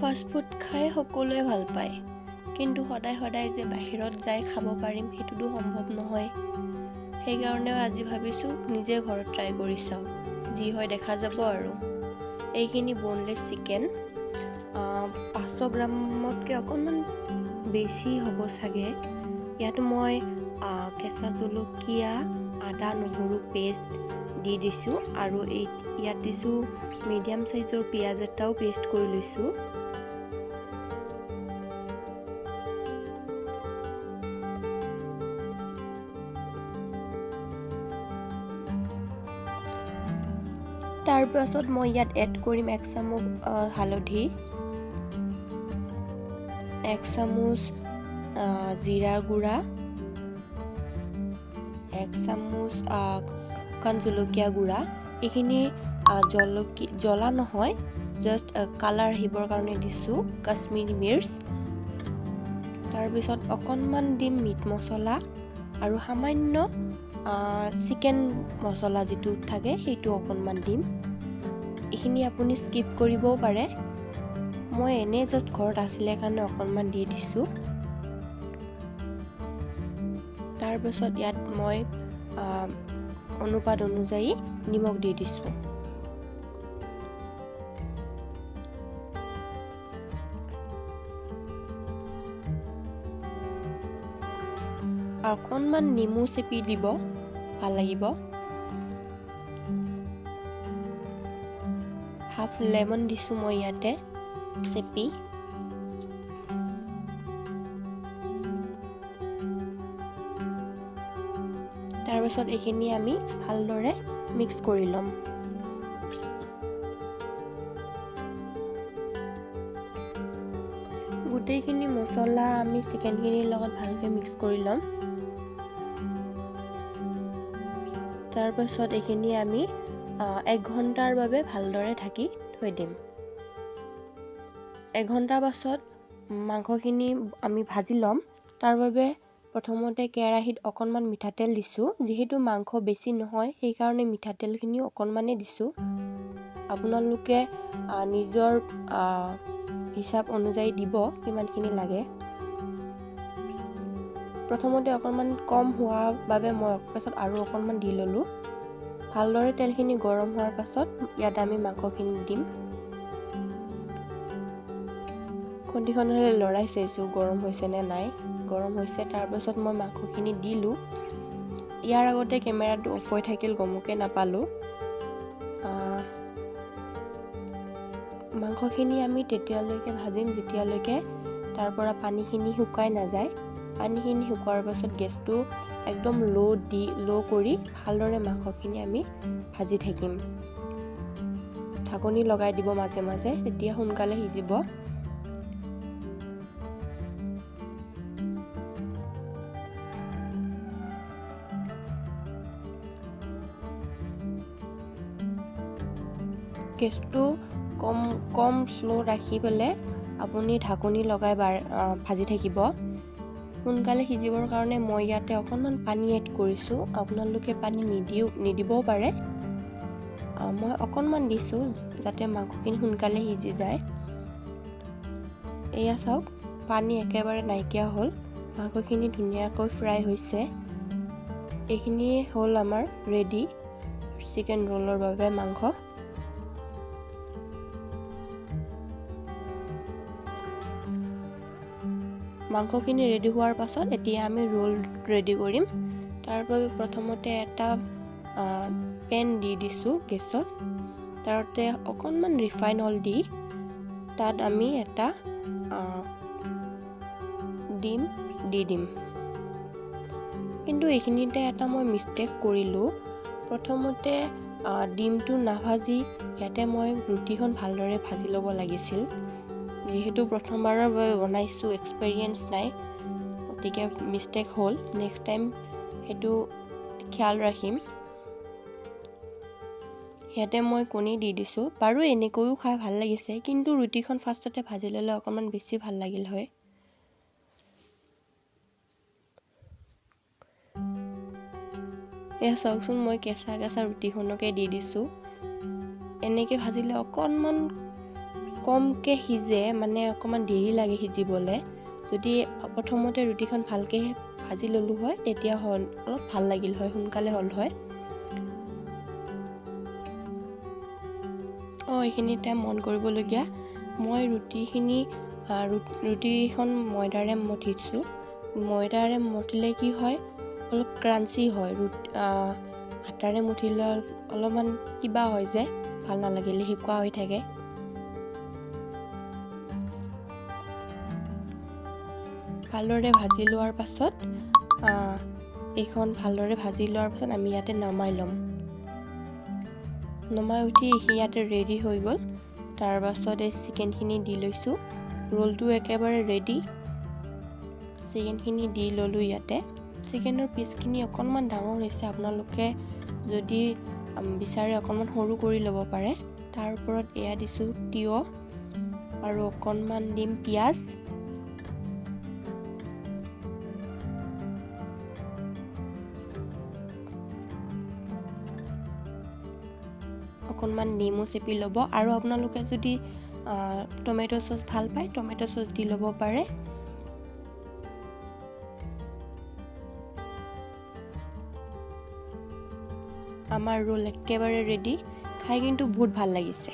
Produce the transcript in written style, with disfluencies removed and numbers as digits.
Fast food খাই সকলোৱে ভাল পায়, কিন্তু সদায় সদায় যে বাহিৰত যাই খাব পাৰিম সেইটোতো সম্ভৱ নহয়। সেইকাৰণেও আজি ভাবিছোঁ নিজে ঘৰত ট্ৰাই কৰি চাওঁ, যি হয় দেখা যাব আৰু। এইখিনি বনলেছ চিকেন, 500 গ্ৰামতকৈ অকণমান বেছি হ'ব চাগে। ইয়াত মই কেঁচা জলকীয়া, আদা নহৰু পেষ্ট দি দিছোঁ আৰু ইয়াত দিছোঁ মিডিয়াম চাইজৰ পিঁয়াজ এটাও পেষ্ট কৰি লৈছোঁ। তাৰ পাছত মই ইয়াত এড কৰিম 1 চামুচ হালধি, 1 চামুচ জিৰা গুড়া, 1 চামুচ শুকান জলকীয়া গুড়া। এইখিনি জ্বলা নহয়, জাষ্ট কালাৰ আহিবৰ কাৰণে দিছোঁ কাশ্মীৰী মিৰ্চ। তাৰপিছত অকণমান দিম মিট মছলা আৰু সামান্য চিকেন মছলা যিটো থাকে সেইটো অকণমান দিম। এইখিনি আপুনি স্কিপ কৰিবও পাৰে, মই এনেই জাষ্ট ঘৰত আছিলে কাৰণে অকণমান দি দিছোঁ। তাৰপিছত ইয়াত মই অনুপাত অনুযায়ী নিমখ দি দিছোঁ। অকণমান নেমু চেপি দিব, ভাল লাগিব। হাফ লেমন দিছোঁ মই ইয়াতে চেপি। তাৰপিছত এইখিনি আমি ভালদৰে মিক্স কৰি ল'ম। গোটেইখিনি মছলা আমি চিকেনখিনিৰ লগত ভালকৈ মিক্স কৰি ল'ম। তাৰপাছত এইখিনি আমি 1 ঘণ্টাৰ বাবে ভালদৰে ঢাকি থৈ দিম। 1 ঘণ্টাৰ পাছত মাংসখিনি আমি ভাজি ল'ম। তাৰ বাবে প্ৰথমতে কেৰাহীত অকণমান মিঠাতেল দিছোঁ। যিহেতু মাংস বেছি নহয় সেইকাৰণে মিঠাতেলখিনি অকণমানেই দিছোঁ। আপোনালোকে নিজৰ হিচাপ অনুযায়ী দিব কিমানখিনি লাগে। প্ৰথমতে অকণমান কম হোৱাৰ বাবে মই পাছত আৰু অকণমান দি ল'লোঁ। ভালদৰে তেলখিনি গৰম হোৱাৰ পাছত ইয়াত আমি মাংসখিনি দিম। খন্তিখনেৰে লৰাই চাইছোঁ গৰম হৈছে নে নাই। গৰম হৈছে। তাৰপাছত মই মাংসখিনি দিলোঁ। ইয়াৰ আগতে কেমেৰাটো অফ হৈ থাকিল, গমকে নাপালোঁ। মাংসখিনি আমি তেতিয়ালৈকে ভাজিম যেতিয়ালৈকে তাৰ পৰা পানীখিনি শুকাই নাযায়। পানীখিনি শুকোৱাৰ পাছত গেছটো একদম ল' কৰি ভালদৰে মাংসখিনি আমি ভাজি থাকিম। ঢাকনি লগাই দিব মাজে মাজে, তেতিয়া সোনকালে সিজিব। গেছটো কম শ্ল' ৰাখি পেলাই আপুনি ঢাকনি লগাই ভাজি থাকিব। সোনকালে সিজিবৰ কাৰণে মই ইয়াতে অকণমান পানী এড কৰিছোঁ। আপোনালোকে পানী নিদিবও পাৰে। মই অকণমান দিছোঁ যাতে মাংসখিনি সোনকালে সিজি যায়। এয়া চাওক, পানী একেবাৰে নাইকিয়া হ'ল। মাংসখিনি ধুনীয়াকৈ ফ্ৰাই হৈছে। এইখিনি হ'ল আমাৰ ৰেডি চিকেন ৰোলৰ বাবে মাংস। মাংসখিনি ৰেডি হোৱাৰ পাছত এতিয়া আমি ৰোল ৰেডি কৰিম। তাৰ বাবে প্ৰথমতে এটা পেন দি দিছোঁ গেছত। তাতে অকণমান ৰিফাইন অইল দি তাত আমি এটা ডিম দি দিম। কিন্তু এইখিনিতে এটা মই মিষ্টেক কৰিলোঁ। প্ৰথমতে ডিমটো নাভাজি ইয়াতে মই ৰুটিখন ভালদৰে ভাজি ল'ব লাগিছিল। যিহেতু প্ৰথমবাৰৰ বাবে বনাইছোঁ, এক্সপেৰিয়েঞ্চ নাই, গতিকে মিষ্টেক হ'ল। নেক্সট টাইম সেইটো খেয়াল ৰাখিম। ইয়াতে মই কণী দি দিছোঁ। বাৰু এনেকৈও খাই ভাল লাগিছে, কিন্তু ৰুটিখন ফাৰ্ষ্টতে ভাজি ল'লে অকণমান বেছি ভাল লাগিল হয়। এয়া চাওকচোন, মই কেঁচা ৰুটিখনকে দি দিছোঁ। এনেকৈ ভাজিলে অকণমান কমকৈ সিজে, মানে অকণমান দেৰি লাগে সিজিবলৈ। যদি প্ৰথমতে ৰুটিখন ভালকৈ ভাজি ল'লোঁ হয় তেতিয়া অলপ ভাল লাগিল হয়, সোনকালে হ'ল হয়। এইখিনিতে মন কৰিবলগীয়া, মই ৰুটিখন ময়দাৰে মঠিছোঁ। ময়দাৰে মঠিলে কি হয়, অলপ ক্ৰাঞ্চি হয়। আটাৰে মঠিলে অলপমান কিবা হয় যে, ভাল নালাগিলে শিকোৱা হৈ থাকে। ভালদৰে ভাজি লোৱাৰ পাছত আমি ইয়াতে নমাই ল'ম। নমাই উঠি ইয়াতে ৰেডি হৈ গ'ল। তাৰ পাছত এই চিকেনখিনি দি লৈছোঁ। ৰোলটো একেবাৰে ৰেডি। চিকেনখিনি দি ল'লোঁ ইয়াতে। চিকেনৰ পিচখিনি অকণমান ডাঙৰ হৈছে, আপোনালোকে যদি বিচাৰে অকণমান সৰু কৰি ল'ব পাৰে। তাৰ ওপৰত এয়া দিছোঁ তিয়ঁহ আৰু অকণমান দিম পিঁয়াজ। অকণমান নেমু চেপি ল'ব, আৰু আপোনালোকে যদি টমেট' চচ ভাল পায় টমেট' চচ দি ল'ব পাৰে। আমাৰ ৰোল একেবাৰে ৰেডি। খাই কিন্তু বহুত ভাল লাগিছে।